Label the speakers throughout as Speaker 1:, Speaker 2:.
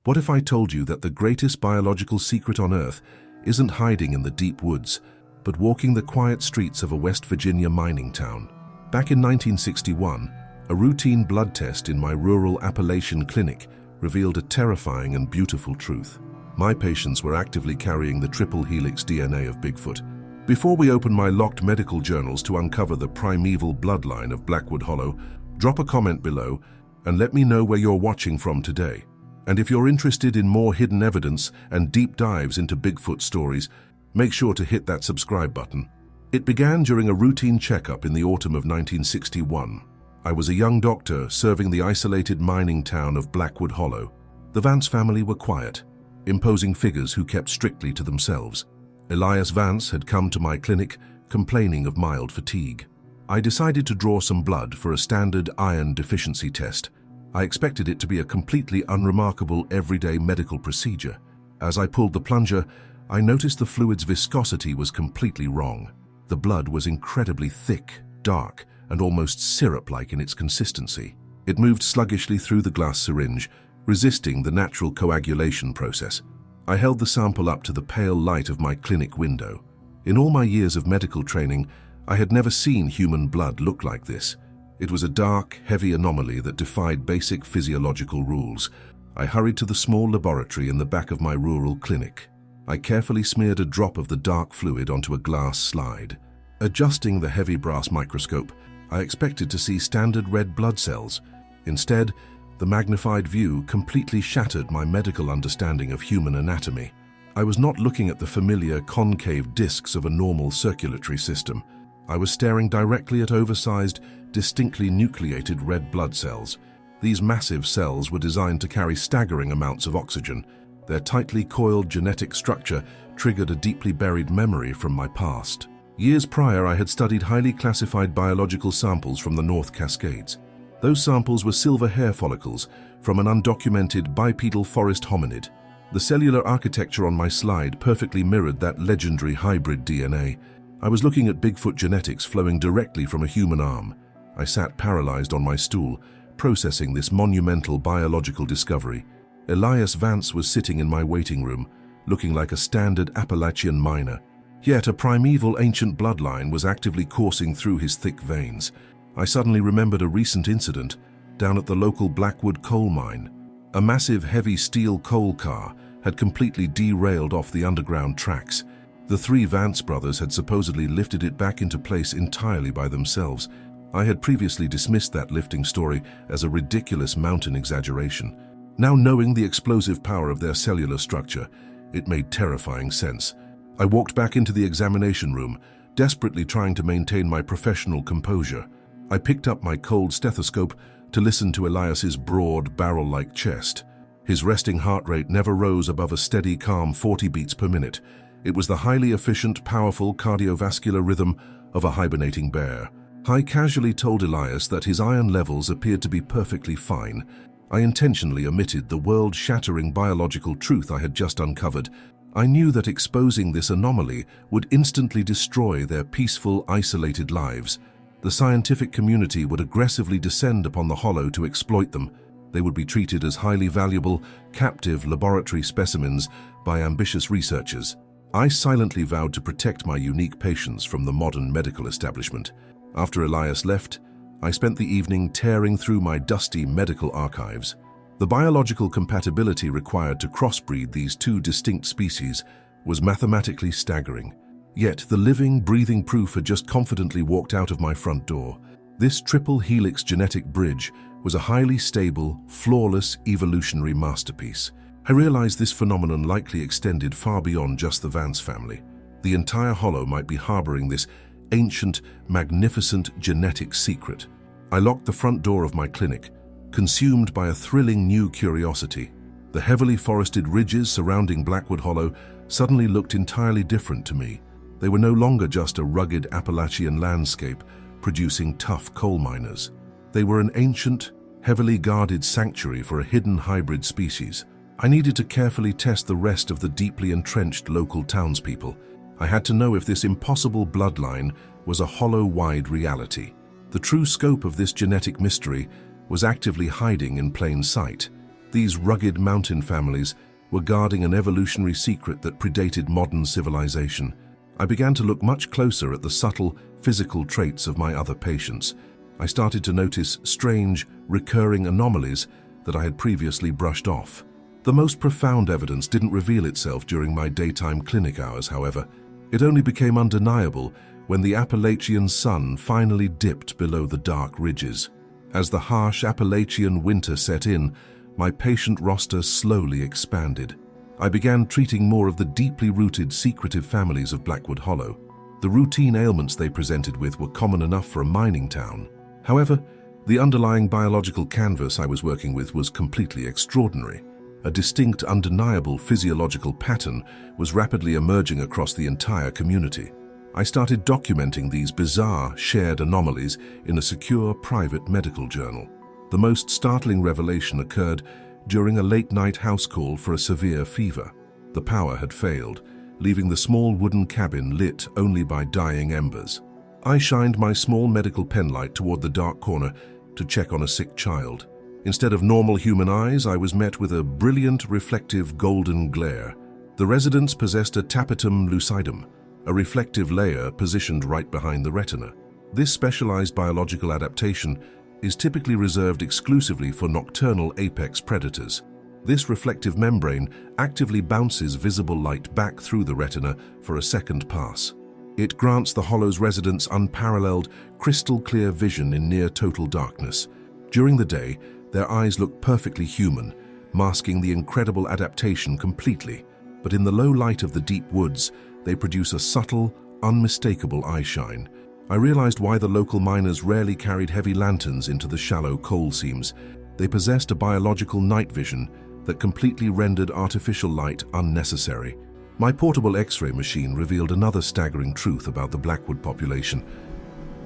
Speaker 1: What if I told you that the greatest biological secret on Earth isn't hiding in the deep woods, but walking the quiet streets of a West Virginia mining town? Back in 1961, a routine blood test in my rural Appalachian clinic revealed a terrifying and beautiful truth. My patients were actively carrying the triple helix DNA of Bigfoot. Before we open my locked medical journals to uncover the primeval bloodline of Blackwood Hollow, drop a comment below and let me know where you're watching from today. And if you're interested in more hidden evidence and deep dives into Bigfoot stories, make sure to hit that subscribe button. It began during a routine checkup in the autumn of 1961. I was a young doctor serving the isolated mining town of Blackwood Hollow. The Vance family were quiet, imposing figures who kept strictly to themselves. Elias Vance had come to my clinic complaining of mild fatigue. I decided to draw some blood for a standard iron deficiency test. I expected it to be a completely unremarkable everyday medical procedure. As I pulled the plunger, I noticed the fluid's viscosity was completely wrong. The blood was incredibly thick, dark, and almost syrup-like in its consistency. It moved sluggishly through the glass syringe, resisting the natural coagulation process. I held the sample up to the pale light of my clinic window. In all my years of medical training, I had never seen human blood look like this. It was a dark, heavy anomaly that defied basic physiological rules. I hurried to the small laboratory in the back of my rural clinic. I carefully smeared a drop of the dark fluid onto a glass slide. Adjusting the heavy brass microscope, I expected to see standard red blood cells. Instead, the magnified view completely shattered my medical understanding of human anatomy. I was not looking at the familiar concave discs of a normal circulatory system. I was staring directly at oversized, distinctly nucleated red blood cells. These massive cells were designed to carry staggering amounts of oxygen. Their tightly coiled genetic structure triggered a deeply buried memory from my past. Years prior, I had studied highly classified biological samples from the North Cascades. Those samples were silver hair follicles from an undocumented bipedal forest hominid. The cellular architecture on my slide perfectly mirrored that legendary hybrid DNA. I was looking at Bigfoot genetics flowing directly from a human arm. I sat paralyzed on my stool, processing this monumental biological discovery. Elias Vance was sitting in my waiting room, looking like a standard Appalachian miner. Yet a primeval ancient bloodline was actively coursing through his thick veins. I suddenly remembered a recent incident down at the local Blackwood coal mine. A massive heavy steel coal car had completely derailed off the underground tracks. The three Vance brothers had supposedly lifted it back into place entirely by themselves. I had previously dismissed that lifting story as a ridiculous mountain exaggeration. Now, knowing the explosive power of their cellular structure, it made terrifying sense. I walked back into the examination room, desperately trying to maintain my professional composure. I picked up my cold stethoscope to listen to Elias's broad, barrel-like chest. His resting heart rate never rose above a steady, calm 40 beats per minute. It was the highly efficient, powerful cardiovascular rhythm of a hibernating bear. I casually told Elias that his iron levels appeared to be perfectly fine. I intentionally omitted the world-shattering biological truth I had just uncovered. I knew that exposing this anomaly would instantly destroy their peaceful, isolated lives. The scientific community would aggressively descend upon the Hollow to exploit them. They would be treated as highly valuable, captive laboratory specimens by ambitious researchers. I silently vowed to protect my unique patients from the modern medical establishment. After Elias left, I spent the evening tearing through my dusty medical archives. The biological compatibility required to crossbreed these two distinct species was mathematically staggering. Yet the living, breathing proof had just confidently walked out of my front door. This triple helix genetic bridge was a highly stable, flawless evolutionary masterpiece. I realized this phenomenon likely extended far beyond just the Vance family. The entire Hollow might be harboring this ancient, magnificent genetic secret. I locked the front door of my clinic, consumed by a thrilling new curiosity. The heavily forested ridges surrounding Blackwood Hollow suddenly looked entirely different to me. They were no longer just a rugged Appalachian landscape producing tough coal miners. They were an ancient, heavily guarded sanctuary for a hidden hybrid species. I needed to carefully test the rest of the deeply entrenched local townspeople. I had to know if this impossible bloodline was a hollow-wide reality. The true scope of this genetic mystery was actively hiding in plain sight. These rugged mountain families were guarding an evolutionary secret that predated modern civilization. I began to look much closer at the subtle, physical traits of my other patients. I started to notice strange, recurring anomalies that I had previously brushed off. The most profound evidence didn't reveal itself during my daytime clinic hours, however. It only became undeniable when the Appalachian sun finally dipped below the dark ridges. As the harsh Appalachian winter set in, my patient roster slowly expanded. I began treating more of the deeply rooted, secretive families of Blackwood Hollow. The routine ailments they presented with were common enough for a mining town. However, the underlying biological canvas I was working with was completely extraordinary. A distinct, undeniable physiological pattern was rapidly emerging across the entire community. I started documenting these bizarre, shared anomalies in a secure, private medical journal. The most startling revelation occurred during a late-night house call for a severe fever. The power had failed, leaving the small wooden cabin lit only by dying embers. I shined my small medical penlight toward the dark corner to check on a sick child. Instead of normal human eyes, I was met with a brilliant, reflective golden glare. The residents possessed a tapetum lucidum, a reflective layer positioned right behind the retina. This specialized biological adaptation is typically reserved exclusively for nocturnal apex predators. This reflective membrane actively bounces visible light back through the retina for a second pass. It grants the Hollow's residents unparalleled, crystal-clear vision in near-total darkness. During the day, their eyes look perfectly human, masking the incredible adaptation completely. But in the low light of the deep woods, they produce a subtle, unmistakable eye shine. I realized why the local miners rarely carried heavy lanterns into the shallow coal seams. They possessed a biological night vision that completely rendered artificial light unnecessary. My portable X-ray machine revealed another staggering truth about the Blackwood population.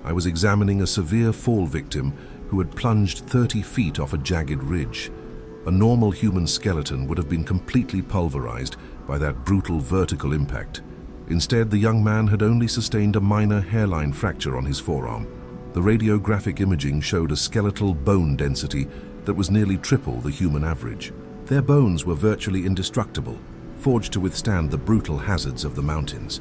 Speaker 1: I was examining a severe fall victim who had plunged 30 feet off a jagged ridge. A normal human skeleton would have been completely pulverized by that brutal vertical impact. Instead, the young man had only sustained a minor hairline fracture on his forearm. The radiographic imaging showed a skeletal bone density that was nearly triple the human average. Their bones were virtually indestructible, forged to withstand the brutal hazards of the mountains.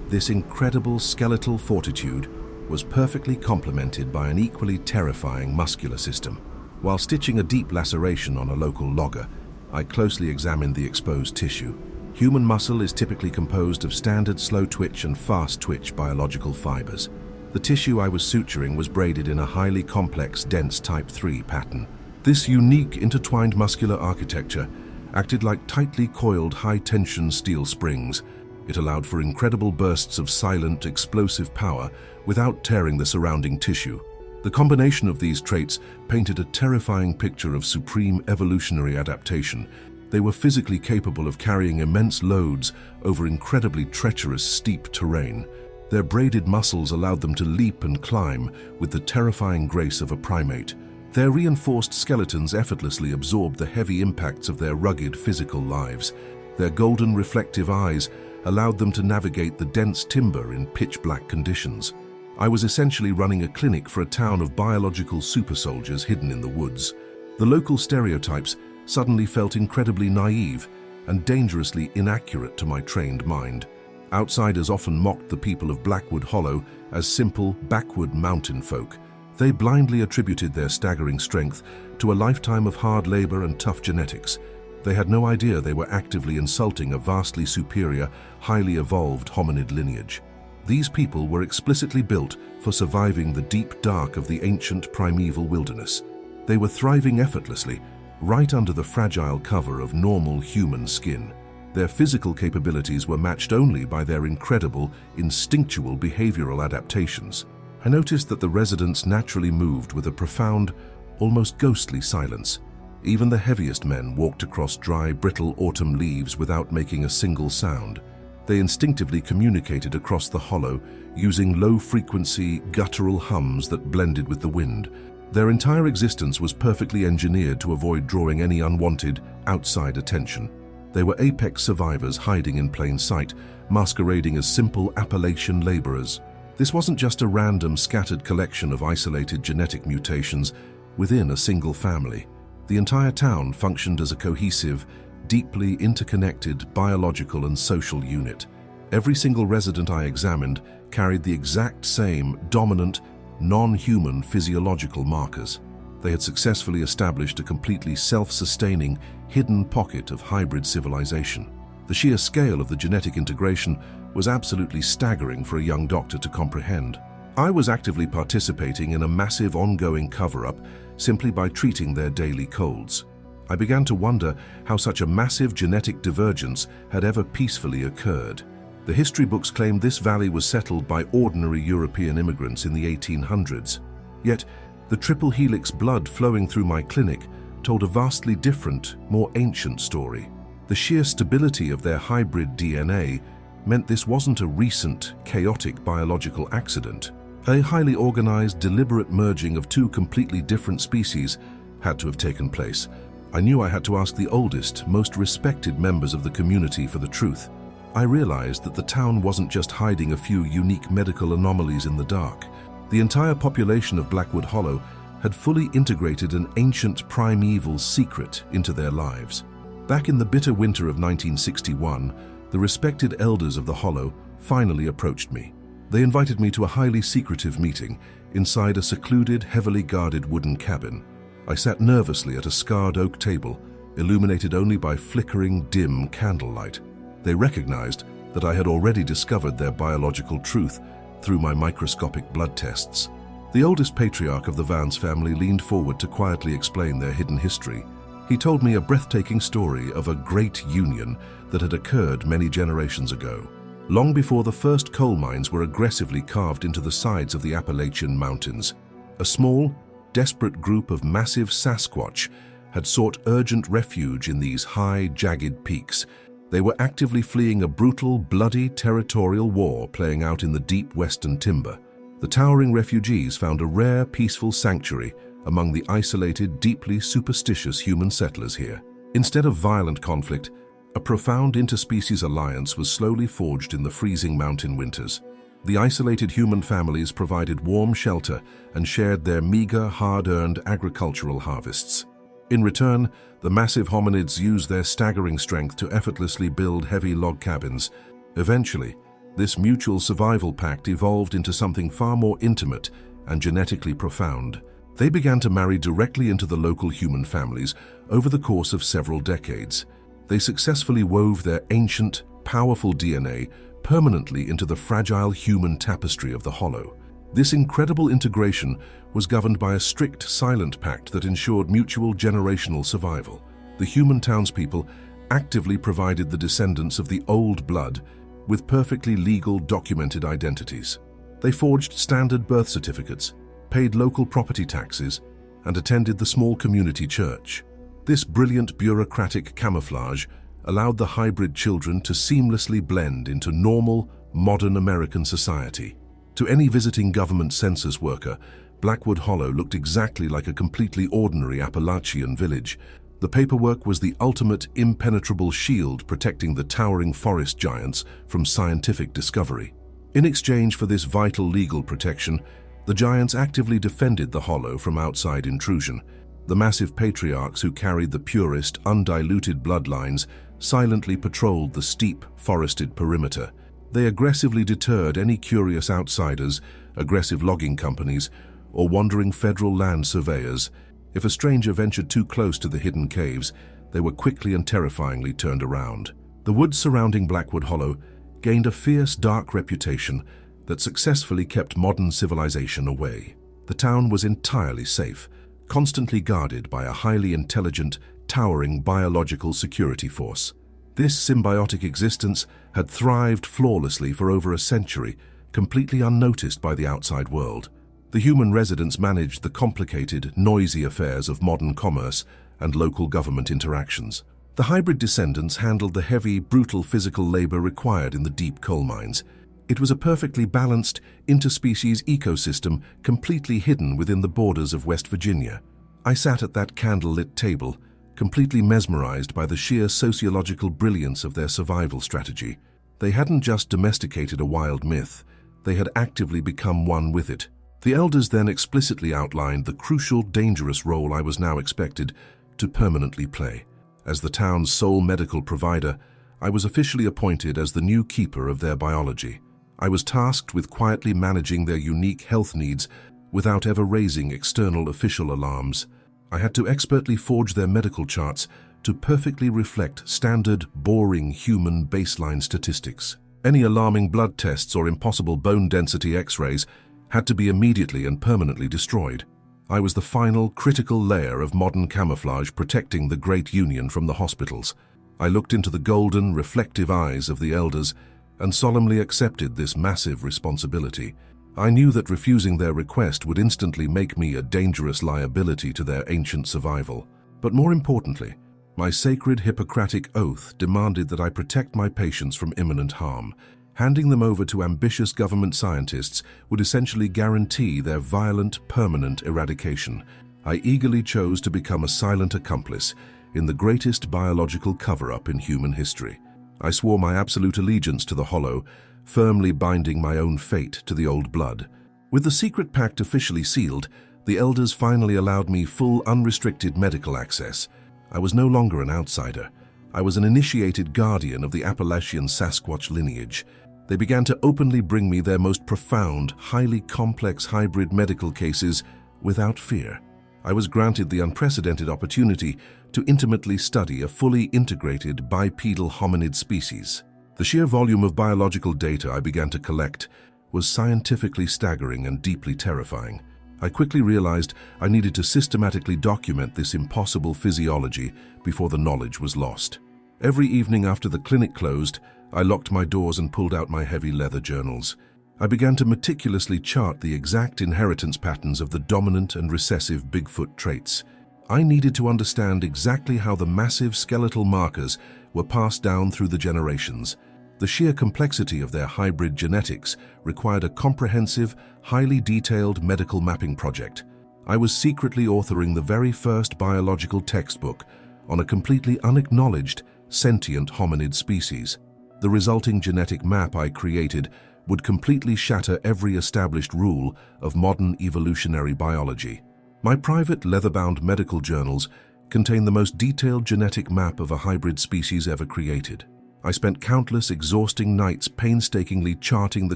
Speaker 1: This incredible skeletal fortitude was perfectly complemented by an equally terrifying muscular system. While stitching a deep laceration on a local logger, I closely examined the exposed tissue. Human muscle is typically composed of standard slow-twitch and fast-twitch biological fibers. The tissue I was suturing was braided in a highly complex, dense Type 3 pattern. This unique, intertwined muscular architecture acted like tightly coiled, high-tension steel springs. It allowed for incredible bursts of silent, explosive power without tearing the surrounding tissue. The combination of these traits painted a terrifying picture of supreme evolutionary adaptation. They were physically capable of carrying immense loads over incredibly treacherous, steep terrain. Their braided muscles allowed them to leap and climb with the terrifying grace of a primate. Their reinforced skeletons effortlessly absorbed the heavy impacts of their rugged physical lives. Their golden reflective eyes allowed them to navigate the dense timber in pitch-black conditions. I was essentially running a clinic for a town of biological super soldiers hidden in the woods. The local stereotypes suddenly felt incredibly naive and dangerously inaccurate to my trained mind. Outsiders often mocked the people of Blackwood Hollow as simple, backward mountain folk. They blindly attributed their staggering strength to a lifetime of hard labor and tough genetics. They had no idea they were actively insulting a vastly superior, highly evolved hominid lineage. These people were explicitly built for surviving the deep dark of the ancient primeval wilderness. They were thriving effortlessly, right under the fragile cover of normal human skin. Their physical capabilities were matched only by their incredible, instinctual behavioral adaptations. I noticed that the residents naturally moved with a profound, almost ghostly silence. Even the heaviest men walked across dry, brittle autumn leaves without making a single sound. They instinctively communicated across the hollow, using low-frequency, guttural hums that blended with the wind. Their entire existence was perfectly engineered to avoid drawing any unwanted, outside attention. They were apex survivors hiding in plain sight, masquerading as simple Appalachian laborers. This wasn't just a random, scattered collection of isolated genetic mutations within a single family. The entire town functioned as a cohesive, deeply interconnected biological and social unit. Every single resident I examined carried the exact same dominant, non-human physiological markers. They had successfully established a completely self-sustaining, hidden pocket of hybrid civilization. The sheer scale of the genetic integration was absolutely staggering for a young doctor to comprehend. I was actively participating in a massive ongoing cover-up simply by treating their daily colds. I began to wonder how such a massive genetic divergence had ever peacefully occurred. The history books claimed this valley was settled by ordinary European immigrants in the 1800s. Yet, the triple helix blood flowing through my clinic told a vastly different, more ancient story. The sheer stability of their hybrid DNA meant this wasn't a recent, chaotic biological accident. A highly organized, deliberate merging of two completely different species had to have taken place. I knew I had to ask the oldest, most respected members of the community for the truth. I realized that the town wasn't just hiding a few unique medical anomalies in the dark. The entire population of Blackwood Hollow had fully integrated an ancient primeval secret into their lives. Back in the bitter winter of 1961, the respected elders of the Hollow finally approached me. They invited me to a highly secretive meeting inside a secluded, heavily guarded wooden cabin. I sat nervously at a scarred oak table, illuminated only by flickering, dim candlelight. They recognized that I had already discovered their biological truth through my microscopic blood tests. The oldest patriarch of the Vance family leaned forward to quietly explain their hidden history. He told me a breathtaking story of a great union that had occurred many generations ago, long before the first coal mines were aggressively carved into the sides of the Appalachian Mountains. A small, desperate group of massive Sasquatch had sought urgent refuge in these high, jagged peaks. They were actively fleeing a brutal, bloody territorial war playing out in the deep western timber. The towering refugees found a rare, peaceful sanctuary among the isolated, deeply superstitious human settlers here. Instead of violent conflict, a profound interspecies alliance was slowly forged in the freezing mountain winters. The isolated human families provided warm shelter and shared their meager, hard-earned agricultural harvests. In return, the massive hominids used their staggering strength to effortlessly build heavy log cabins. Eventually, this mutual survival pact evolved into something far more intimate and genetically profound. They began to marry directly into the local human families over the course of several decades. They successfully wove their ancient, powerful DNA permanently into the fragile human tapestry of the Hollow. This incredible integration was governed by a strict, silent pact that ensured mutual generational survival. The human townspeople actively provided the descendants of the old blood with perfectly legal, documented identities. They forged standard birth certificates, paid local property taxes, and attended the small community church. This brilliant bureaucratic camouflage allowed the hybrid children to seamlessly blend into normal, modern American society. To any visiting government census worker, Blackwood Hollow looked exactly like a completely ordinary Appalachian village. The paperwork was the ultimate impenetrable shield protecting the towering forest giants from scientific discovery. In exchange for this vital legal protection, the giants actively defended the Hollow from outside intrusion. The massive patriarchs who carried the purest, undiluted bloodlines silently patrolled the steep, forested perimeter. They aggressively deterred any curious outsiders, aggressive logging companies, or wandering federal land surveyors. If a stranger ventured too close to the hidden caves, they were quickly and terrifyingly turned around. The woods surrounding Blackwood Hollow gained a fierce, dark reputation that successfully kept modern civilization away. The town was entirely safe, constantly guarded by a highly intelligent, towering biological security force. This symbiotic existence had thrived flawlessly for over a century, completely unnoticed by the outside world. The human residents managed the complicated, noisy affairs of modern commerce and local government interactions. The hybrid descendants handled the heavy, brutal physical labor required in the deep coal mines. It was a perfectly balanced, interspecies ecosystem completely hidden within the borders of West Virginia. I sat at that candle-lit table, completely mesmerized by the sheer sociological brilliance of their survival strategy. They hadn't just domesticated a wild myth, they had actively become one with it. The elders then explicitly outlined the crucial, dangerous role I was now expected to permanently play. As the town's sole medical provider, I was officially appointed as the new keeper of their biology. I was tasked with quietly managing their unique health needs without ever raising external official alarms. I had to expertly forge their medical charts to perfectly reflect standard, boring human baseline statistics. Any alarming blood tests or impossible bone density X-rays had to be immediately and permanently destroyed. I was the final, critical layer of modern camouflage protecting the Great Union from the hospitals. I looked into the golden, reflective eyes of the elders and solemnly accepted this massive responsibility. I knew that refusing their request would instantly make me a dangerous liability to their ancient survival. But more importantly, my sacred Hippocratic oath demanded that I protect my patients from imminent harm. Handing them over to ambitious government scientists would essentially guarantee their violent, permanent eradication. I eagerly chose to become a silent accomplice in the greatest biological cover-up in human history. I swore my absolute allegiance to the Hollow, firmly binding my own fate to the old blood. With the secret pact officially sealed, the elders finally allowed me full, unrestricted medical access. I was no longer an outsider. I was an initiated guardian of the Appalachian Sasquatch lineage. They began to openly bring me their most profound, highly complex hybrid medical cases without fear. I was granted the unprecedented opportunity to intimately study a fully integrated bipedal hominid species. The sheer volume of biological data I began to collect was scientifically staggering and deeply terrifying. I quickly realized I needed to systematically document this impossible physiology before the knowledge was lost. Every evening after the clinic closed, I locked my doors and pulled out my heavy leather journals. I began to meticulously chart the exact inheritance patterns of the dominant and recessive Bigfoot traits. I needed to understand exactly how the massive skeletal markers were passed down through the generations. The sheer complexity of their hybrid genetics required a comprehensive, highly detailed medical mapping project. I was secretly authoring the very first biological textbook on a completely unacknowledged, sentient hominid species. The resulting genetic map I created would completely shatter every established rule of modern evolutionary biology. My private leather-bound medical journals contain the most detailed genetic map of a hybrid species ever created. I spent countless exhausting nights painstakingly charting the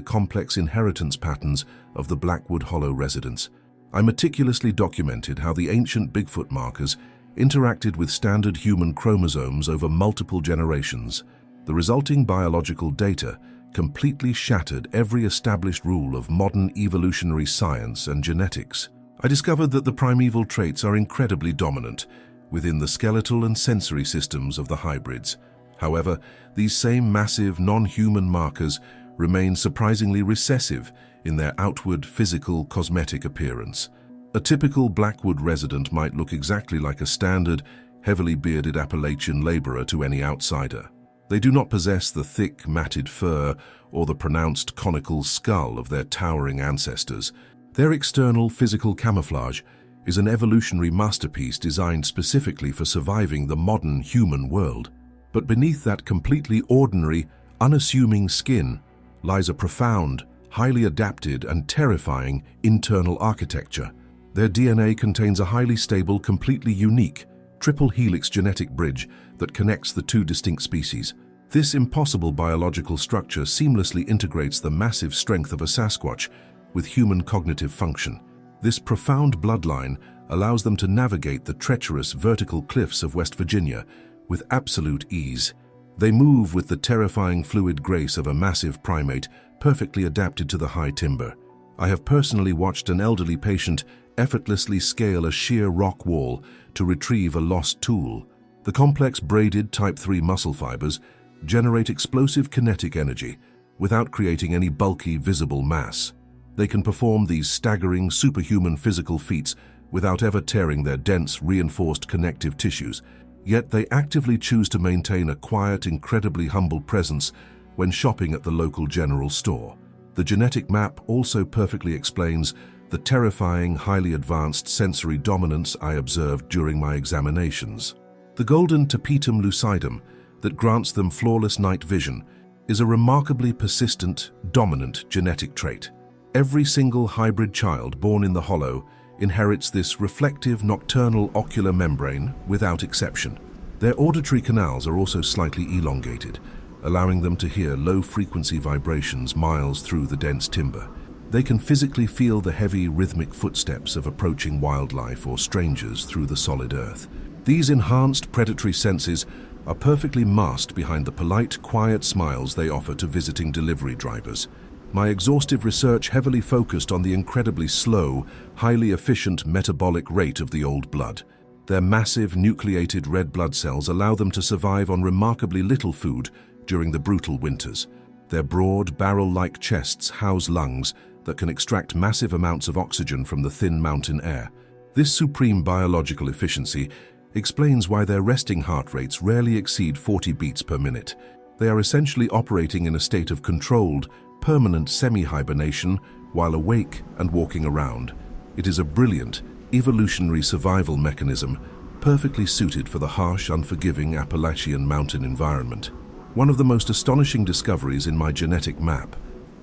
Speaker 1: complex inheritance patterns of the Blackwood Hollow residents. I meticulously documented how the ancient Bigfoot markers interacted with standard human chromosomes over multiple generations. The resulting biological data completely shattered every established rule of modern evolutionary science and genetics. I discovered that the primeval traits are incredibly dominant within the skeletal and sensory systems of the hybrids. However, these same massive non-human markers remain surprisingly recessive in their outward physical cosmetic appearance. A typical Blackwood resident might look exactly like a standard, heavily bearded Appalachian laborer to any outsider. They do not possess the thick, matted fur or the pronounced conical skull of their towering ancestors. Their external physical camouflage is an evolutionary masterpiece designed specifically for surviving the modern human world. But beneath that completely ordinary, unassuming skin lies a profound, highly adapted and terrifying internal architecture. Their DNA contains a highly stable, completely unique, triple helix genetic bridge that connects the two distinct species. This impossible biological structure seamlessly integrates the massive strength of a Sasquatch with human cognitive function. This profound bloodline allows them to navigate the treacherous vertical cliffs of West Virginia with absolute ease. They move with the terrifying fluid grace of a massive primate, perfectly adapted to the high timber. I have personally watched an elderly patient effortlessly scale a sheer rock wall to retrieve a lost tool. The complex braided type 3 muscle fibers generate explosive kinetic energy without creating any bulky visible mass. They can perform these staggering superhuman physical feats without ever tearing their dense, reinforced connective tissues. Yet they actively choose to maintain a quiet, incredibly humble presence when shopping at the local general store. The genetic map also perfectly explains the terrifying, highly advanced sensory dominance I observed during my examinations. The golden tapetum lucidum that grants them flawless night vision is a remarkably persistent, dominant genetic trait. Every single hybrid child born in the Hollow inherits this reflective nocturnal ocular membrane without exception. Their auditory canals are also slightly elongated, allowing them to hear low-frequency vibrations miles through the dense timber. They can physically feel the heavy, rhythmic footsteps of approaching wildlife or strangers through the solid earth. These enhanced predatory senses are perfectly masked behind the polite, quiet smiles they offer to visiting delivery drivers. My exhaustive research heavily focused on the incredibly slow, highly efficient metabolic rate of the old blood. Their massive, nucleated red blood cells allow them to survive on remarkably little food during the brutal winters. Their broad, barrel-like chests house lungs that can extract massive amounts of oxygen from the thin mountain air. This supreme biological efficiency explains why their resting heart rates rarely exceed 40 beats per minute. They are essentially operating in a state of controlled, permanent semi-hibernation while awake and walking around. It is a brilliant, evolutionary survival mechanism perfectly suited for the harsh, unforgiving Appalachian mountain environment. One of the most astonishing discoveries in my genetic map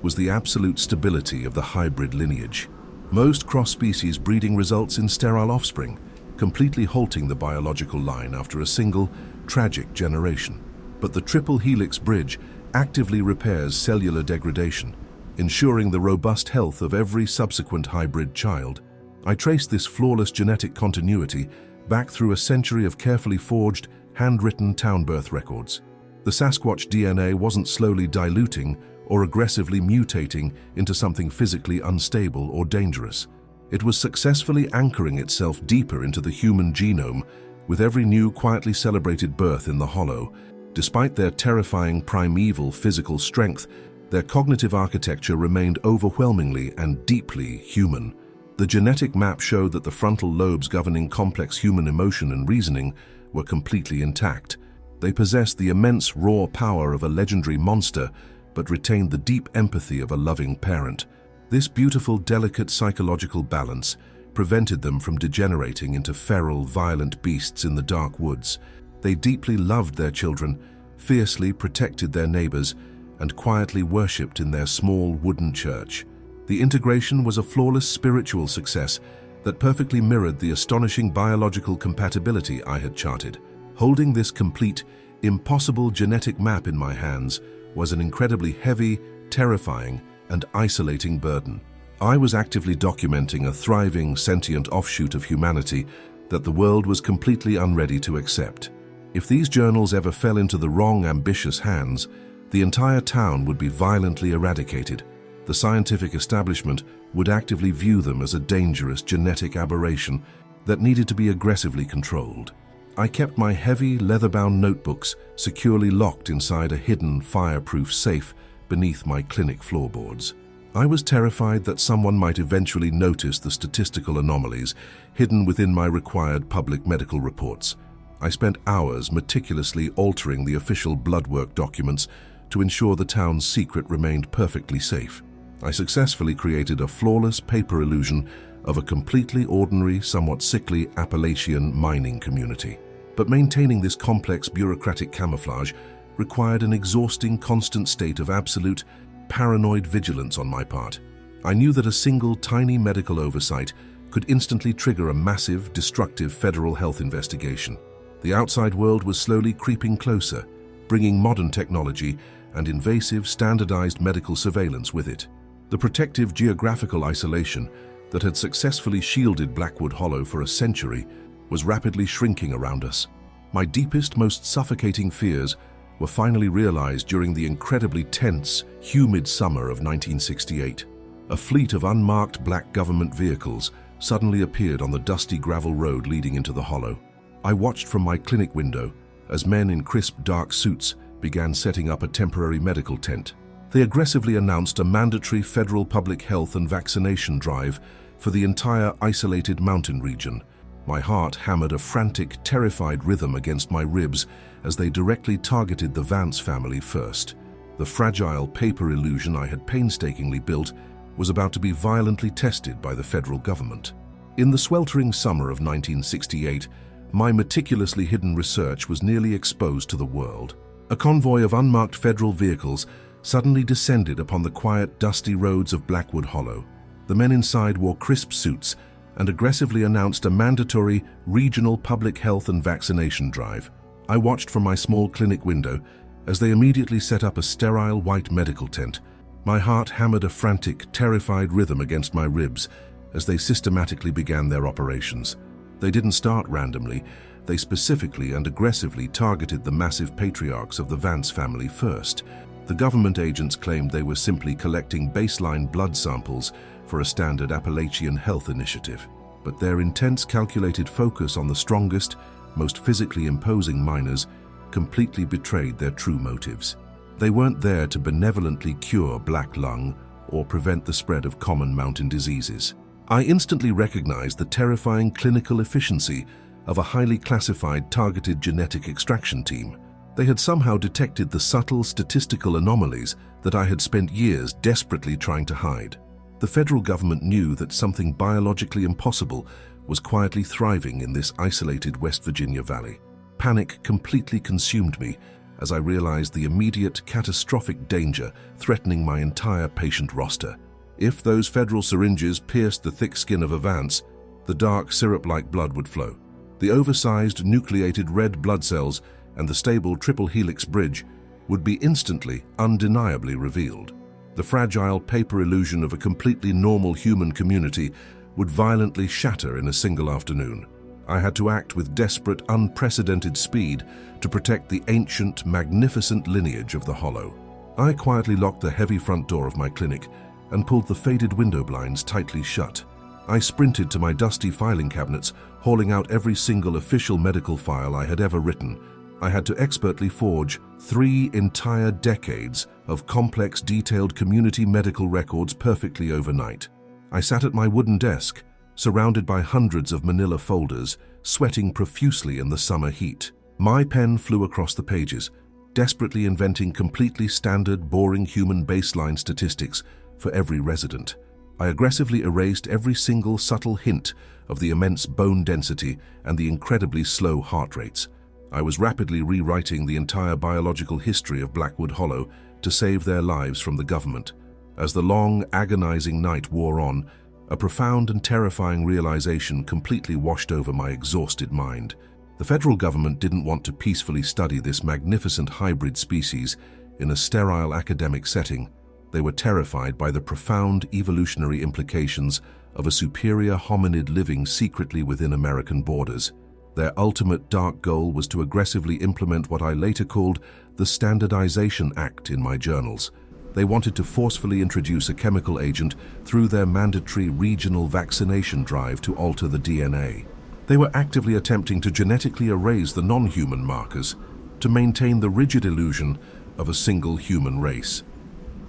Speaker 1: was the absolute stability of the hybrid lineage. Most cross-species breeding results in sterile offspring, completely halting the biological line after a single, tragic generation. But the triple helix bridge actively repairs cellular degradation, ensuring the robust health of every subsequent hybrid child. I traced this flawless genetic continuity back through a century of carefully forged, handwritten town birth records. The Sasquatch DNA wasn't slowly diluting or aggressively mutating into something physically unstable or dangerous. It was successfully anchoring itself deeper into the human genome with every new quietly celebrated birth in the hollow. Despite their terrifying primeval physical strength, their cognitive architecture remained overwhelmingly and deeply human. The genetic map showed that the frontal lobes governing complex human emotion and reasoning were completely intact. They possessed the immense raw power of a legendary monster, but retained the deep empathy of a loving parent. This beautiful, delicate psychological balance prevented them from degenerating into feral, violent beasts in the dark woods. They deeply loved their children, fiercely protected their neighbors, and quietly worshipped in their small wooden church. The integration was a flawless spiritual success that perfectly mirrored the astonishing biological compatibility I had charted. Holding this complete, impossible genetic map in my hands was an incredibly heavy, terrifying, and isolating burden. I was actively documenting a thriving, sentient offshoot of humanity that the world was completely unready to accept. If these journals ever fell into the wrong, ambitious hands, the entire town would be violently eradicated. The scientific establishment would actively view them as a dangerous genetic aberration that needed to be aggressively controlled. I kept my heavy, leather-bound notebooks securely locked inside a hidden, fireproof safe beneath my clinic floorboards. I was terrified that someone might eventually notice the statistical anomalies hidden within my required public medical reports. I spent hours meticulously altering the official blood work documents to ensure the town's secret remained perfectly safe. I successfully created a flawless paper illusion of a completely ordinary, somewhat sickly Appalachian mining community. But maintaining this complex bureaucratic camouflage required an exhausting, constant state of absolute, paranoid vigilance on my part. I knew that a single, tiny medical oversight could instantly trigger a massive, destructive federal health investigation. The outside world was slowly creeping closer, bringing modern technology and invasive, standardized medical surveillance with it. The protective geographical isolation that had successfully shielded Blackwood Hollow for a century was rapidly shrinking around us. My deepest, most suffocating fears were finally realized during the incredibly tense, humid summer of 1968. A fleet of unmarked black government vehicles suddenly appeared on the dusty gravel road leading into the hollow. I watched from my clinic window as men in crisp, dark suits began setting up a temporary medical tent. They aggressively announced a mandatory federal public health and vaccination drive for the entire isolated mountain region. My heart hammered a frantic, terrified rhythm against my ribs as they directly targeted the Vance family first. The fragile paper illusion I had painstakingly built was about to be violently tested by the federal government. In the sweltering summer of 1968, my meticulously hidden research was nearly exposed to the world. A convoy of unmarked federal vehicles suddenly descended upon the quiet, dusty roads of Blackwood Hollow. The men inside wore crisp suits and aggressively announced a mandatory regional public health and vaccination drive. I watched from my small clinic window as they immediately set up a sterile white medical tent. My heart hammered a frantic, terrified rhythm against my ribs as they systematically began their operations. They didn't start randomly. They specifically and aggressively targeted the massive patriarchs of the Vance family first. The government agents claimed they were simply collecting baseline blood samples for a standard Appalachian health initiative. But their intense, calculated focus on the strongest, most physically imposing miners completely betrayed their true motives. They weren't there to benevolently cure black lung or prevent the spread of common mountain diseases. I instantly recognized the terrifying clinical efficiency of a highly classified targeted genetic extraction team. They had somehow detected the subtle statistical anomalies that I had spent years desperately trying to hide. The federal government knew that something biologically impossible was quietly thriving in this isolated West Virginia valley. Panic completely consumed me as I realized the immediate catastrophic danger threatening my entire patient roster. If those federal syringes pierced the thick skin of a Vance, the dark syrup-like blood would flow. The oversized nucleated red blood cells and the stable triple helix bridge would be instantly, undeniably revealed. The fragile paper illusion of a completely normal human community would violently shatter in a single afternoon. I had to act with desperate, unprecedented speed to protect the ancient, magnificent lineage of the Hollow. I quietly locked the heavy front door of my clinic and pulled the faded window blinds tightly shut. I sprinted to my dusty filing cabinets, hauling out every single official medical file I had ever written. I had to expertly forge 3 entire decades of complex, detailed community medical records perfectly overnight. I sat at my wooden desk, surrounded by hundreds of manila folders, sweating profusely in the summer heat. My pen flew across the pages, desperately inventing completely standard, boring human baseline statistics for every resident. I aggressively erased every single subtle hint of the immense bone density and the incredibly slow heart rates. I was rapidly rewriting the entire biological history of Blackwood Hollow to save their lives from the government. As the long, agonizing night wore on, a profound and terrifying realization completely washed over my exhausted mind. The federal government didn't want to peacefully study this magnificent hybrid species in a sterile academic setting. They were terrified by the profound evolutionary implications of a superior hominid living secretly within American borders. Their ultimate dark goal was to aggressively implement what I later called the Standardization Act in my journals. They wanted to forcefully introduce a chemical agent through their mandatory regional vaccination drive to alter the DNA. They were actively attempting to genetically erase the non-human markers to maintain the rigid illusion of a single human race.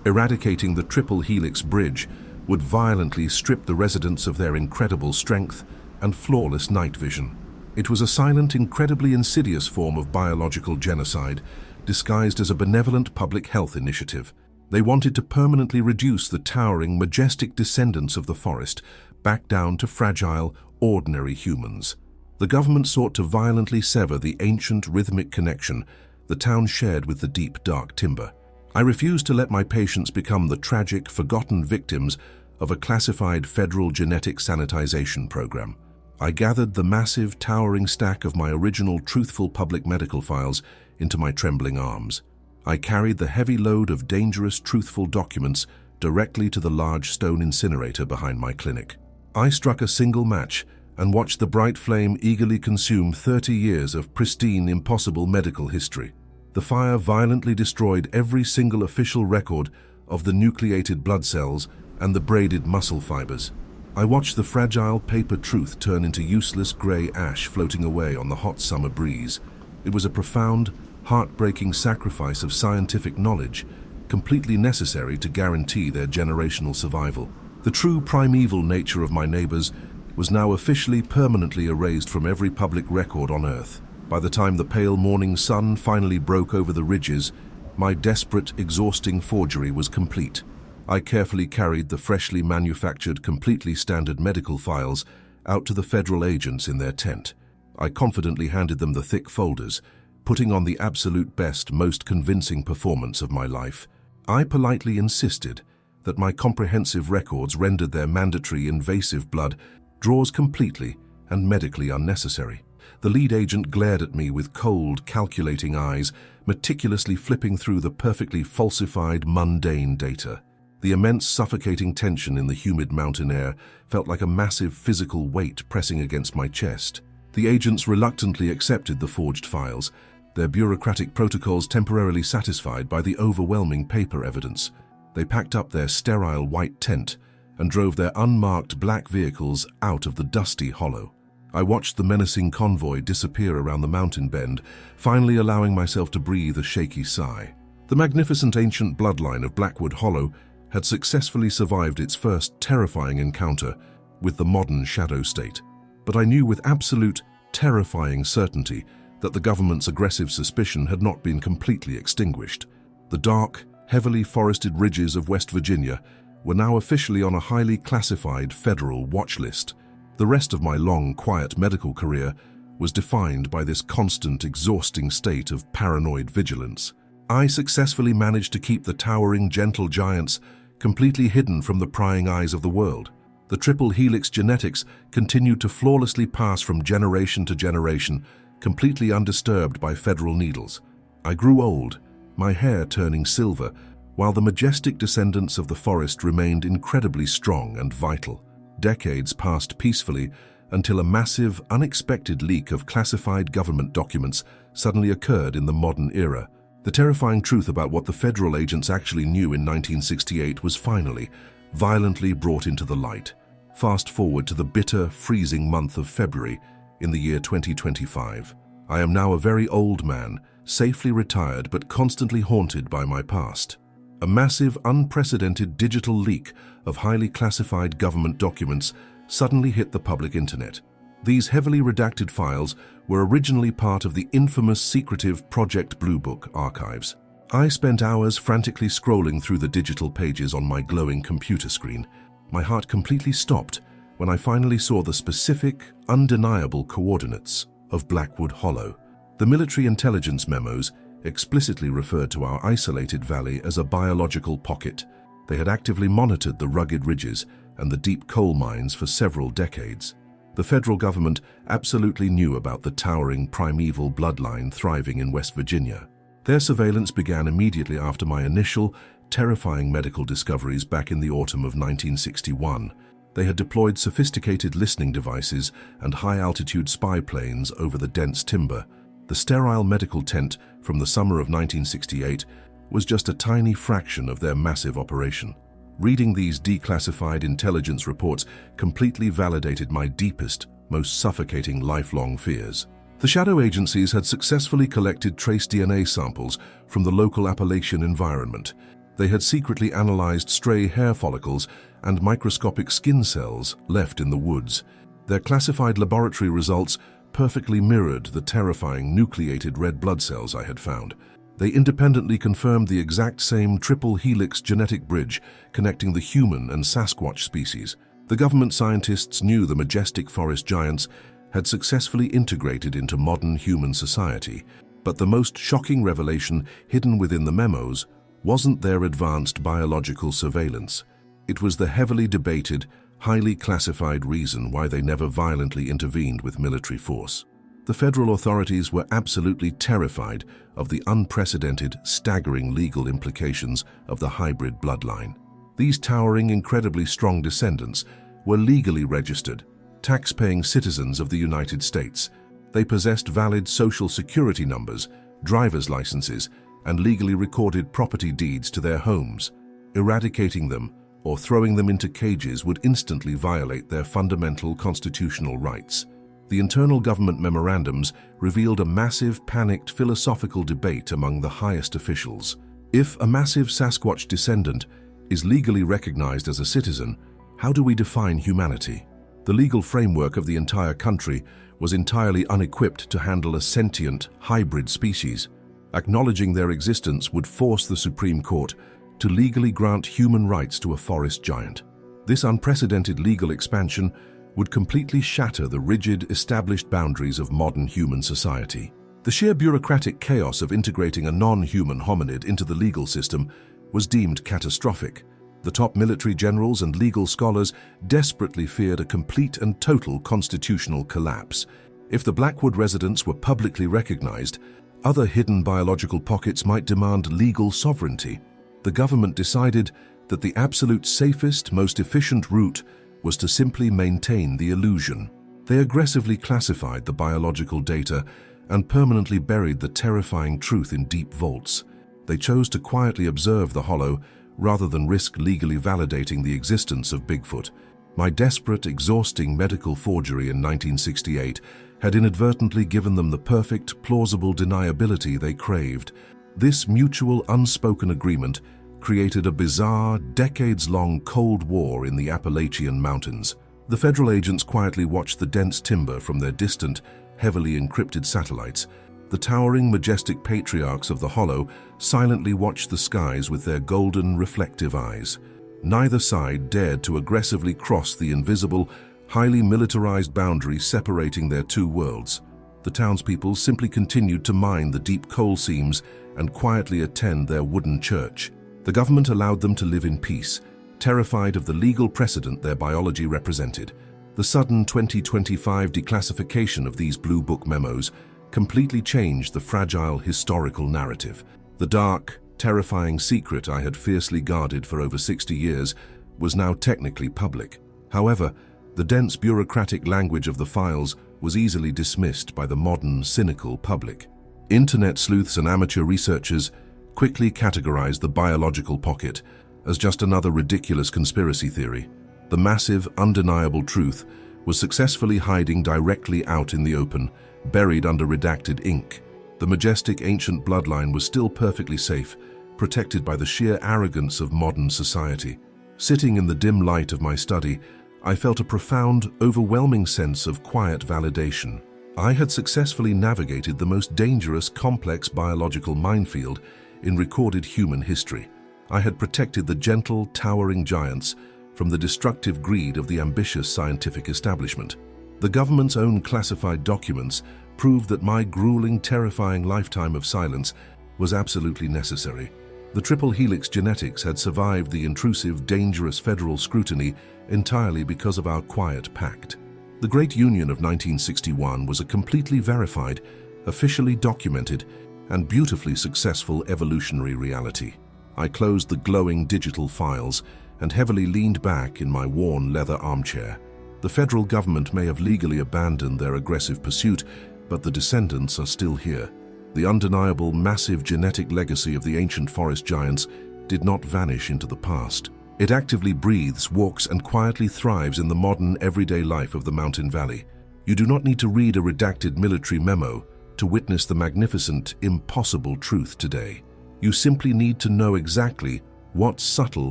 Speaker 1: Eradicating the triple helix bridge would violently strip the residents of their incredible strength and flawless night vision. It was a silent, incredibly insidious form of biological genocide, disguised as a benevolent public health initiative. They wanted to permanently reduce the towering, majestic descendants of the forest back down to fragile, ordinary humans. The government sought to violently sever the ancient, rhythmic connection the town shared with the deep, dark timber. I refused to let my patients become the tragic, forgotten victims of a classified federal genetic sanitization program. I gathered the massive, towering stack of my original truthful public medical files into my trembling arms. I carried the heavy load of dangerous, truthful documents directly to the large stone incinerator behind my clinic. I struck a single match and watched the bright flame eagerly consume 30 years of pristine, impossible medical history. The fire violently destroyed every single official record of the nucleated blood cells and the braided muscle fibers. I watched the fragile paper truth turn into useless gray ash floating away on the hot summer breeze. It was a profound, heartbreaking sacrifice of scientific knowledge, completely necessary to guarantee their generational survival. The true primeval nature of my neighbors was now officially permanently erased from every public record on Earth. By the time the pale morning sun finally broke over the ridges, my desperate, exhausting forgery was complete. I carefully carried the freshly manufactured, completely standard medical files out to the federal agents in their tent. I confidently handed them the thick folders, putting on the absolute best, most convincing performance of my life. I politely insisted that my comprehensive records rendered their mandatory invasive blood draws completely and medically unnecessary. The lead agent glared at me with cold, calculating eyes, meticulously flipping through the perfectly falsified, mundane data. The immense suffocating tension in the humid mountain air felt like a massive physical weight pressing against my chest. The agents reluctantly accepted the forged files, their bureaucratic protocols temporarily satisfied by the overwhelming paper evidence. They packed up their sterile white tent and drove their unmarked black vehicles out of the dusty hollow. I watched the menacing convoy disappear around the mountain bend, finally allowing myself to breathe a shaky sigh. The magnificent ancient bloodline of Blackwood Hollow had successfully survived its first terrifying encounter with the modern shadow state. But I knew with absolute, terrifying certainty that the government's aggressive suspicion had not been completely extinguished. The dark, heavily forested ridges of West Virginia were now officially on a highly classified federal watch list. The rest of my long, quiet medical career was defined by this constant, exhausting state of paranoid vigilance. I successfully managed to keep the towering, gentle giants completely hidden from the prying eyes of the world. The triple helix genetics continued to flawlessly pass from generation to generation, completely undisturbed by federal needles. I grew old, my hair turning silver, while the majestic descendants of the forest remained incredibly strong and vital. Decades passed peacefully until a massive, unexpected leak of classified government documents suddenly occurred in the modern era. The terrifying truth about what the federal agents actually knew in 1968 was finally, violently brought into the light. Fast forward to the bitter, freezing month of February in the year 2025. I am now a very old man, safely retired but constantly haunted by my past. A massive, unprecedented digital leak of highly classified government documents suddenly hit the public internet. These heavily redacted files were originally part of the infamous secretive Project Blue Book archives. I spent hours frantically scrolling through the digital pages on my glowing computer screen. My heart completely stopped when I finally saw the specific, undeniable coordinates of Blackwood Hollow. The military intelligence memos explicitly referred to our isolated valley as a biological pocket. They had actively monitored the rugged ridges and the deep coal mines for several decades. The federal government absolutely knew about the towering primeval bloodline thriving in West Virginia. Their surveillance began immediately after my initial, terrifying medical discoveries back in the autumn of 1961. They had deployed sophisticated listening devices and high-altitude spy planes over the dense timber. The sterile medical tent from the summer of 1968 was just a tiny fraction of their massive operation. Reading these declassified intelligence reports completely validated my deepest, most suffocating lifelong fears. The shadow agencies had successfully collected trace DNA samples from the local Appalachian environment. They had secretly analyzed stray hair follicles and microscopic skin cells left in the woods. Their classified laboratory results perfectly mirrored the terrifying nucleated red blood cells I had found. They independently confirmed the exact same triple helix genetic bridge connecting the human and Sasquatch species. The government scientists knew the majestic forest giants had successfully integrated into modern human society, but the most shocking revelation hidden within the memos wasn't their advanced biological surveillance. It was the heavily debated, highly classified reason why they never violently intervened with military force. The federal authorities were absolutely terrified of the unprecedented, staggering legal implications of the hybrid bloodline. These towering, incredibly strong descendants were legally registered, tax-paying citizens of the United States. They possessed valid social security numbers, driver's licenses, and legally recorded property deeds to their homes. Eradicating them or throwing them into cages would instantly violate their fundamental constitutional rights. The internal government memorandums revealed a massive, panicked philosophical debate among the highest officials. If a massive Sasquatch descendant is legally recognized as a citizen, how do we define humanity? The legal framework of the entire country was entirely unequipped to handle a sentient, hybrid species. Acknowledging their existence would force the Supreme Court to legally grant human rights to a forest giant. This unprecedented legal expansion would completely shatter the rigid, established boundaries of modern human society. The sheer bureaucratic chaos of integrating a non-human hominid into the legal system was deemed catastrophic. The top military generals and legal scholars desperately feared a complete and total constitutional collapse. If the Blackwood residents were publicly recognized, other hidden biological pockets might demand legal sovereignty. The government decided that the absolute safest, most efficient route was to simply maintain the illusion. They aggressively classified the biological data and permanently buried the terrifying truth in deep vaults. They chose to quietly observe the hollow rather than risk legally validating the existence of Bigfoot. My desperate, exhausting medical forgery in 1968 had inadvertently given them the perfect, plausible deniability they craved. This mutual, unspoken agreement created a bizarre, decades-long Cold War in the Appalachian Mountains. The federal agents quietly watched the dense timber from their distant, heavily encrypted satellites. The towering, majestic patriarchs of the hollow silently watched the skies with their golden, reflective eyes. Neither side dared to aggressively cross the invisible, highly militarized boundary separating their two worlds. The townspeople simply continued to mine the deep coal seams and quietly attend their wooden church. The government allowed them to live in peace, terrified of the legal precedent their biology represented. The sudden 2025 declassification of these Blue Book memos completely changed the fragile historical narrative. The dark, terrifying secret I had fiercely guarded for over 60 years was now technically public. However, the dense bureaucratic language of the files was easily dismissed by the modern, cynical public. Internet sleuths and amateur researchers quickly categorized the biological pocket as just another ridiculous conspiracy theory. The massive, undeniable truth was successfully hiding directly out in the open, buried under redacted ink. The majestic ancient bloodline was still perfectly safe, protected by the sheer arrogance of modern society. Sitting in the dim light of my study, I felt a profound, overwhelming sense of quiet validation. I had successfully navigated the most dangerous, complex biological minefield in recorded human history. I had protected the gentle, towering giants from the destructive greed of the ambitious scientific establishment. The government's own classified documents proved that my grueling, terrifying lifetime of silence was absolutely necessary. The triple helix genetics had survived the intrusive, dangerous federal scrutiny entirely because of our quiet pact. The Great Union of 1961 was a completely verified, officially documented, and beautifully successful evolutionary reality. I closed the glowing digital files and heavily leaned back in my worn leather armchair. The federal government may have legally abandoned their aggressive pursuit, but the descendants are still here. The undeniable, massive genetic legacy of the ancient forest giants did not vanish into the past. It actively breathes, walks, and quietly thrives in the modern, everyday life of the mountain valley. You do not need to read a redacted military memo to witness the magnificent, impossible truth today. You simply need to know exactly what subtle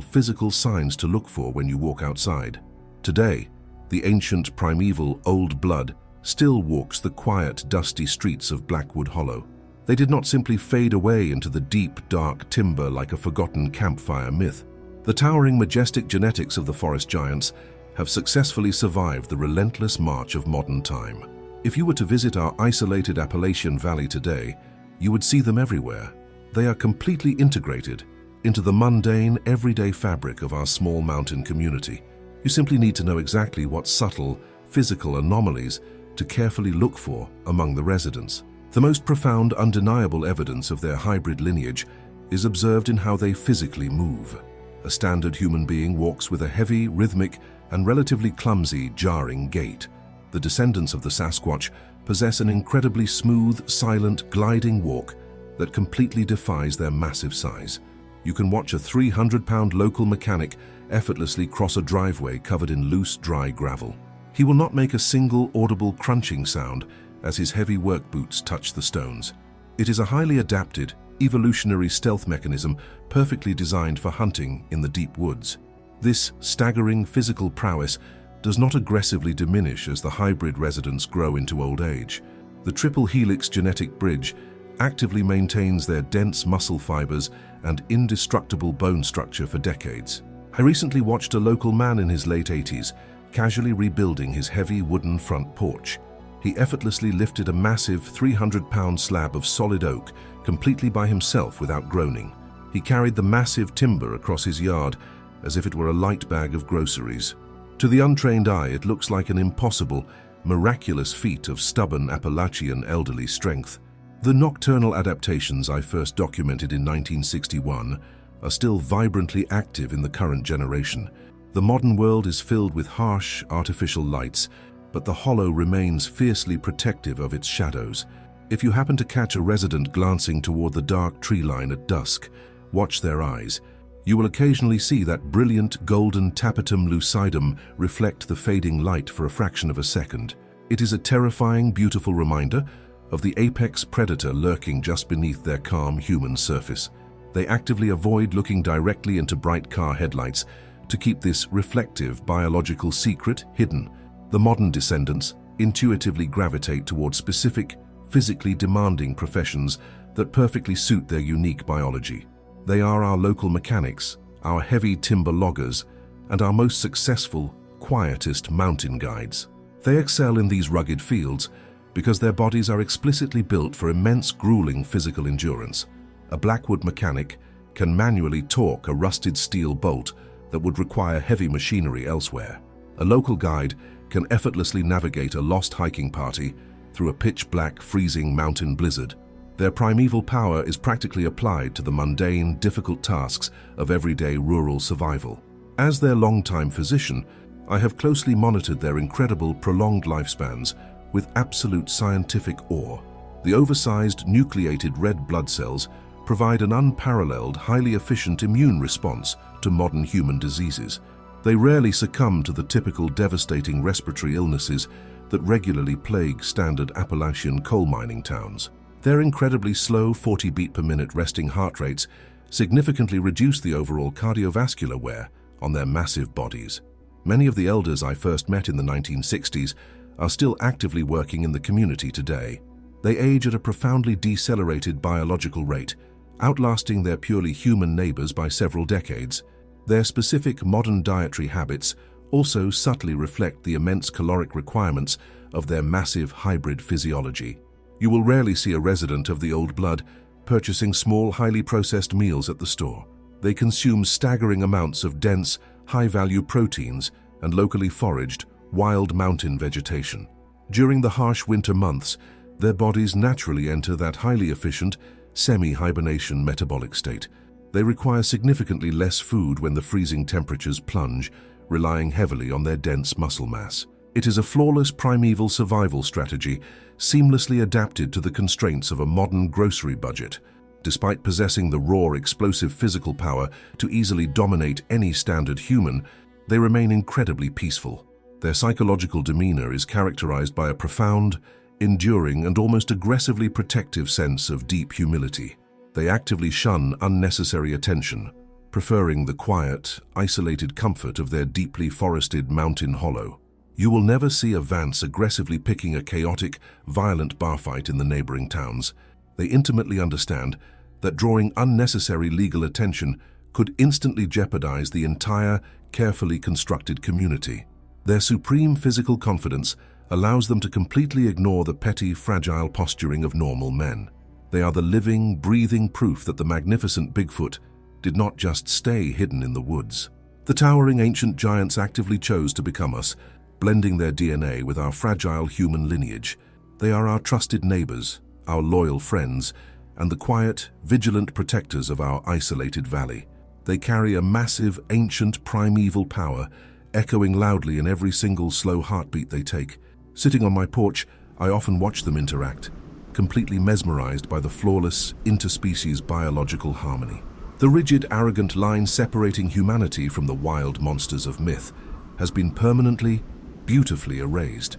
Speaker 1: physical signs to look for when you walk outside. Today, the ancient, primeval old blood still walks the quiet, dusty streets of Blackwood Hollow. They did not simply fade away into the deep, dark timber like a forgotten campfire myth. The towering, majestic genetics of the forest giants have successfully survived the relentless march of modern time. If you were to visit our isolated Appalachian Valley today, you would see them everywhere. They are completely integrated into the mundane, everyday fabric of our small mountain community. You simply need to know exactly what subtle, physical anomalies to carefully look for among the residents. The most profound, undeniable evidence of their hybrid lineage is observed in how they physically move. A standard human being walks with a heavy, rhythmic, and relatively clumsy, jarring gait. The descendants of the Sasquatch possess an incredibly smooth, silent, gliding walk that completely defies their massive size. You can watch a 300-pound local mechanic effortlessly cross a driveway covered in loose, dry gravel. He will not make a single audible crunching sound as his heavy work boots touch the stones. It is a highly adapted, evolutionary stealth mechanism perfectly designed for hunting in the deep woods. This staggering physical prowess does not aggressively diminish as the hybrid residents grow into old age. The triple helix genetic bridge actively maintains their dense muscle fibers and indestructible bone structure for decades. I recently watched a local man in his late 80s casually rebuilding his heavy wooden front porch. He effortlessly lifted a massive 300-pound slab of solid oak completely by himself without groaning. He carried the massive timber across his yard as if it were a light bag of groceries. To the untrained eye, it looks like an impossible, miraculous feat of stubborn Appalachian elderly strength. The nocturnal adaptations I first documented in 1961 are still vibrantly active in the current generation. The modern world is filled with harsh, artificial lights, but the hollow remains fiercely protective of its shadows. If you happen to catch a resident glancing toward the dark tree line at dusk, watch their eyes. You will occasionally see that brilliant golden tapetum lucidum reflect the fading light for a fraction of a second. It is a terrifying, beautiful reminder of the apex predator lurking just beneath their calm human surface. They actively avoid looking directly into bright car headlights to keep this reflective biological secret hidden. The modern descendants intuitively gravitate toward specific, physically demanding professions that perfectly suit their unique biology. They are our local mechanics, our heavy timber loggers, and our most successful, quietest mountain guides. They excel in these rugged fields because their bodies are explicitly built for immense, grueling physical endurance. A Blackwood mechanic can manually torque a rusted steel bolt that would require heavy machinery elsewhere. A local guide can effortlessly navigate a lost hiking party through a pitch-black, freezing mountain blizzard. Their primeval power is practically applied to the mundane, difficult tasks of everyday rural survival. As their longtime physician, I have closely monitored their incredible, prolonged lifespans with absolute scientific awe. The oversized, nucleated red blood cells provide an unparalleled, highly efficient immune response to modern human diseases. They rarely succumb to the typical devastating respiratory illnesses that regularly plague standard Appalachian coal mining towns. Their incredibly slow 40 beat per minute resting heart rates significantly reduce the overall cardiovascular wear on their massive bodies. Many of the elders I first met in the 1960s are still actively working in the community today. They age at a profoundly decelerated biological rate, outlasting their purely human neighbors by several decades. Their specific modern dietary habits also subtly reflect the immense caloric requirements of their massive hybrid physiology. You will rarely see a resident of the old blood purchasing small, highly processed meals at the store. They consume staggering amounts of dense, high-value proteins and locally foraged, wild mountain vegetation. During the harsh winter months, their bodies naturally enter that highly efficient, semi-hibernation metabolic state. They require significantly less food when the freezing temperatures plunge, relying heavily on their dense muscle mass. It is a flawless primeval survival strategy, seamlessly adapted to the constraints of a modern grocery budget. Despite possessing the raw, explosive physical power to easily dominate any standard human, they remain incredibly peaceful. Their psychological demeanor is characterized by a profound, enduring, and almost aggressively protective sense of deep humility. They actively shun unnecessary attention, preferring the quiet, isolated comfort of their deeply forested mountain hollow. You will never see a Vance aggressively picking a chaotic, violent bar fight in the neighboring towns. They intimately understand that drawing unnecessary legal attention could instantly jeopardize the entire, carefully constructed community. Their supreme physical confidence allows them to completely ignore the petty, fragile posturing of normal men. They are the living, breathing proof that the magnificent Bigfoot did not just stay hidden in the woods. The towering ancient giants actively chose to become us, blending their DNA with our fragile human lineage. They are our trusted neighbors, our loyal friends, and the quiet, vigilant protectors of our isolated valley. They carry a massive, ancient, primeval power, echoing loudly in every single slow heartbeat they take. Sitting on my porch, I often watch them interact, completely mesmerized by the flawless, interspecies biological harmony. The rigid, arrogant line separating humanity from the wild monsters of myth has been permanently, beautifully erased.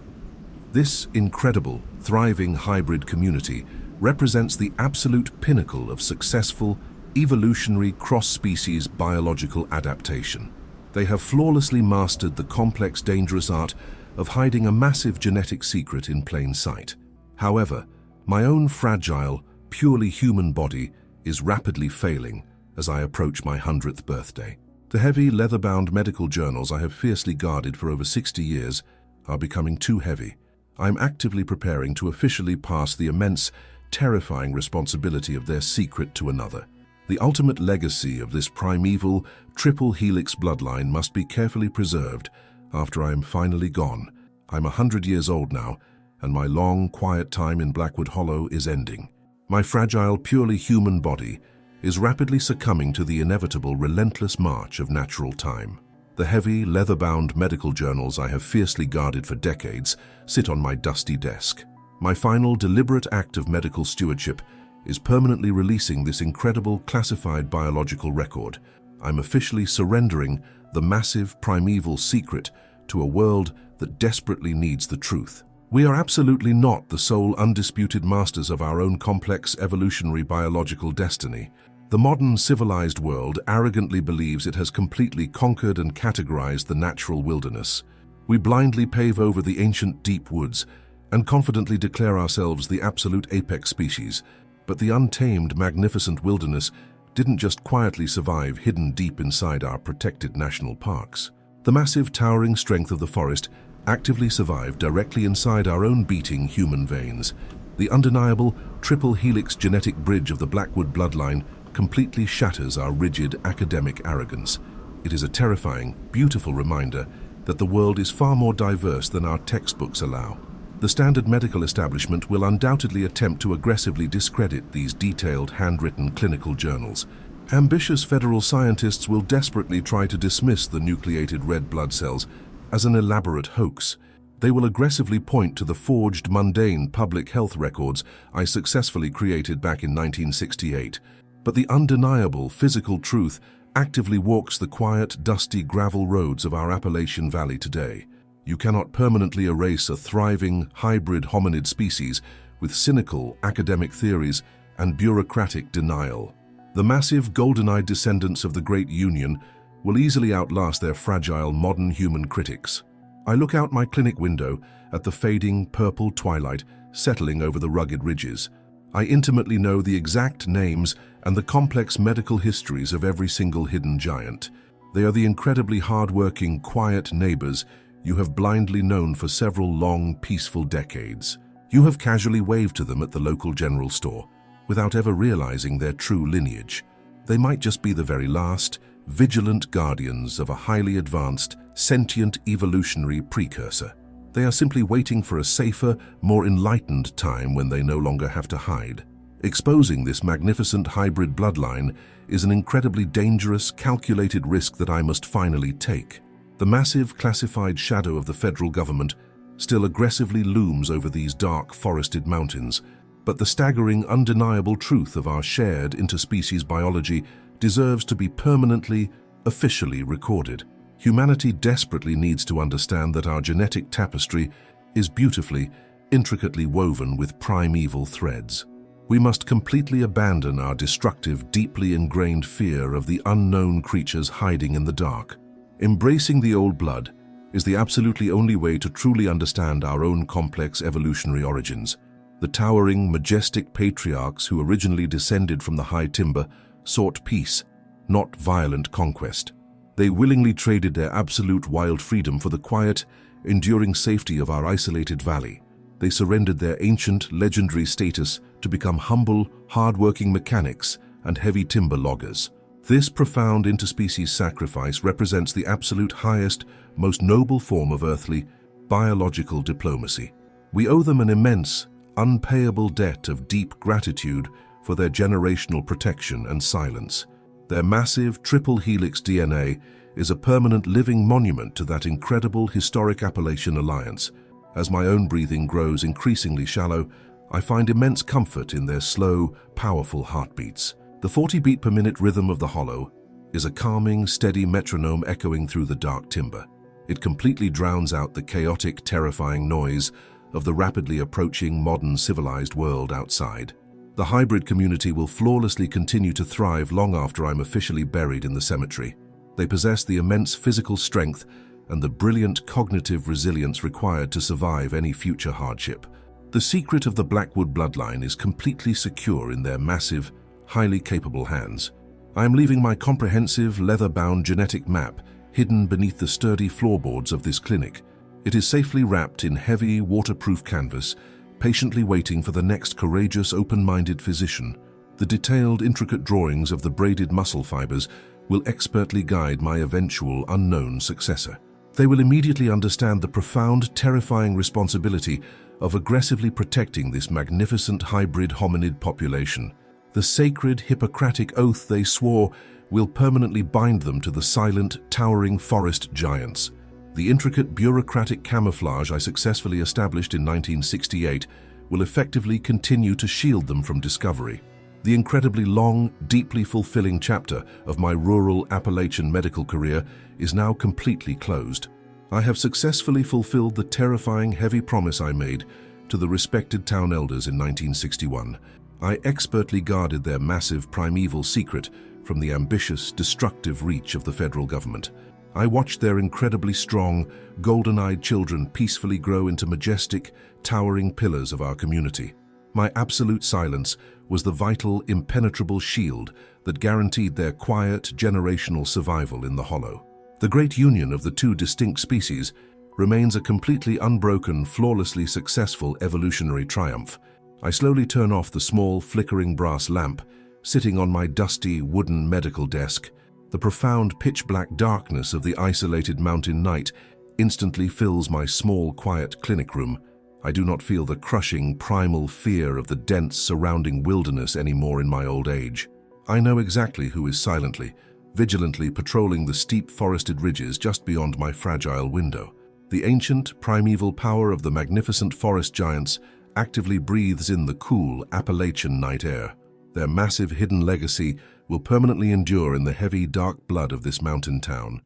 Speaker 1: This incredible, thriving hybrid community represents the absolute pinnacle of successful, evolutionary cross-species biological adaptation. They have flawlessly mastered the complex, dangerous art of hiding a massive genetic secret in plain sight. However, my own fragile, purely human body is rapidly failing as I approach my 100th birthday. The heavy, leather-bound medical journals I have fiercely guarded for over 60 years are becoming too heavy. I am actively preparing to officially pass the immense, terrifying responsibility of their secret to another. The ultimate legacy of this primeval, triple helix bloodline must be carefully preserved after I am finally gone. I'm 100 years old now, and my long, quiet time in Blackwood Hollow is ending. My fragile, purely human body is rapidly succumbing to the inevitable, relentless march of natural time. The heavy, leather-bound medical journals I have fiercely guarded for decades sit on my dusty desk. My final, deliberate act of medical stewardship is permanently releasing this incredible classified biological record. I'm officially surrendering the massive primeval secret to a world that desperately needs the truth. We are absolutely not the sole undisputed masters of our own complex evolutionary biological destiny. The modern civilized world arrogantly believes it has completely conquered and categorized the natural wilderness. We blindly pave over the ancient deep woods and confidently declare ourselves the absolute apex species. But the untamed, magnificent wilderness didn't just quietly survive hidden deep inside our protected national parks. The massive, towering strength of the forest actively survived directly inside our own beating human veins. The undeniable triple helix genetic bridge of the Blackwood bloodline completely shatters our rigid academic arrogance. It is a terrifying, beautiful reminder that the world is far more diverse than our textbooks allow. The standard medical establishment will undoubtedly attempt to aggressively discredit these detailed, handwritten clinical journals. Ambitious federal scientists will desperately try to dismiss the nucleated red blood cells as an elaborate hoax. They will aggressively point to the forged, mundane public health records I successfully created back in 1968. But the undeniable physical truth actively walks the quiet, dusty gravel roads of our Appalachian Valley today. You cannot permanently erase a thriving, hybrid hominid species with cynical academic theories and bureaucratic denial. The massive, golden-eyed descendants of the Great Union will easily outlast their fragile, modern human critics. I look out my clinic window at the fading, purple twilight settling over the rugged ridges. I intimately know the exact names and the complex medical histories of every single hidden giant. They are the incredibly hard-working, quiet neighbors you have blindly known for several long, peaceful decades. You have casually waved to them at the local general store, without ever realizing their true lineage. They might just be the very last, vigilant guardians of a highly advanced, sentient evolutionary precursor. They are simply waiting for a safer, more enlightened time when they no longer have to hide. Exposing this magnificent hybrid bloodline is an incredibly dangerous, calculated risk that I must finally take. The massive, classified shadow of the federal government still aggressively looms over these dark, forested mountains, but the staggering, undeniable truth of our shared interspecies biology deserves to be permanently, officially recorded. Humanity desperately needs to understand that our genetic tapestry is beautifully, intricately woven with primeval threads. We must completely abandon our destructive, deeply ingrained fear of the unknown creatures hiding in the dark. Embracing the old blood is the absolutely only way to truly understand our own complex evolutionary origins. The towering, majestic patriarchs who originally descended from the high timber sought peace, not violent conquest. They willingly traded their absolute wild freedom for the quiet, enduring safety of our isolated valley. They surrendered their ancient, legendary status to become humble, hard-working mechanics and heavy timber loggers. This profound interspecies sacrifice represents the absolute highest, most noble form of earthly, biological diplomacy. We owe them an immense, unpayable debt of deep gratitude for their generational protection and silence. Their massive triple helix DNA is a permanent living monument to that incredible historic Appalachian alliance. As my own breathing grows increasingly shallow, I find immense comfort in their slow, powerful heartbeats. The 40-beat per minute rhythm of the hollow is a calming, steady metronome echoing through the dark timber. It completely drowns out the chaotic, terrifying noise of the rapidly approaching modern civilized world outside. The hybrid community will flawlessly continue to thrive long after I'm officially buried in the cemetery. They possess the immense physical strength and the brilliant cognitive resilience required to survive any future hardship. The secret of the Blackwood bloodline is completely secure in their massive, highly capable hands. I am leaving my comprehensive, leather-bound genetic map hidden beneath the sturdy floorboards of this clinic. It is safely wrapped in heavy, waterproof canvas, patiently waiting for the next courageous, open-minded physician. The detailed, intricate drawings of the braided muscle fibers will expertly guide my eventual unknown successor. They will immediately understand the profound, terrifying responsibility of aggressively protecting this magnificent hybrid hominid population. The sacred Hippocratic oath they swore will permanently bind them to the silent, towering forest giants. The intricate bureaucratic camouflage I successfully established in 1968 will effectively continue to shield them from discovery. The incredibly long, deeply fulfilling chapter of my rural Appalachian medical career is now completely closed. I have successfully fulfilled the terrifying, heavy promise I made to the respected town elders in 1961. I expertly guarded their massive primeval secret from the ambitious, destructive reach of the federal government. I watched their incredibly strong, golden-eyed children peacefully grow into majestic, towering pillars of our community. My absolute silence was the vital, impenetrable shield that guaranteed their quiet, generational survival in the hollow. The great union of the two distinct species remains a completely unbroken, flawlessly successful evolutionary triumph. I slowly turn off the small, flickering brass lamp sitting on my dusty, wooden medical desk. The profound pitch-black darkness of the isolated mountain night instantly fills my small, quiet clinic room. I do not feel the crushing, primal fear of the dense, surrounding wilderness anymore in my old age. I know exactly who is silently, vigilantly patrolling the steep forested ridges just beyond my fragile window. The ancient, primeval power of the magnificent forest giants actively breathes in the cool Appalachian night air. Their massive hidden legacy will permanently endure in the heavy, dark blood of this mountain town.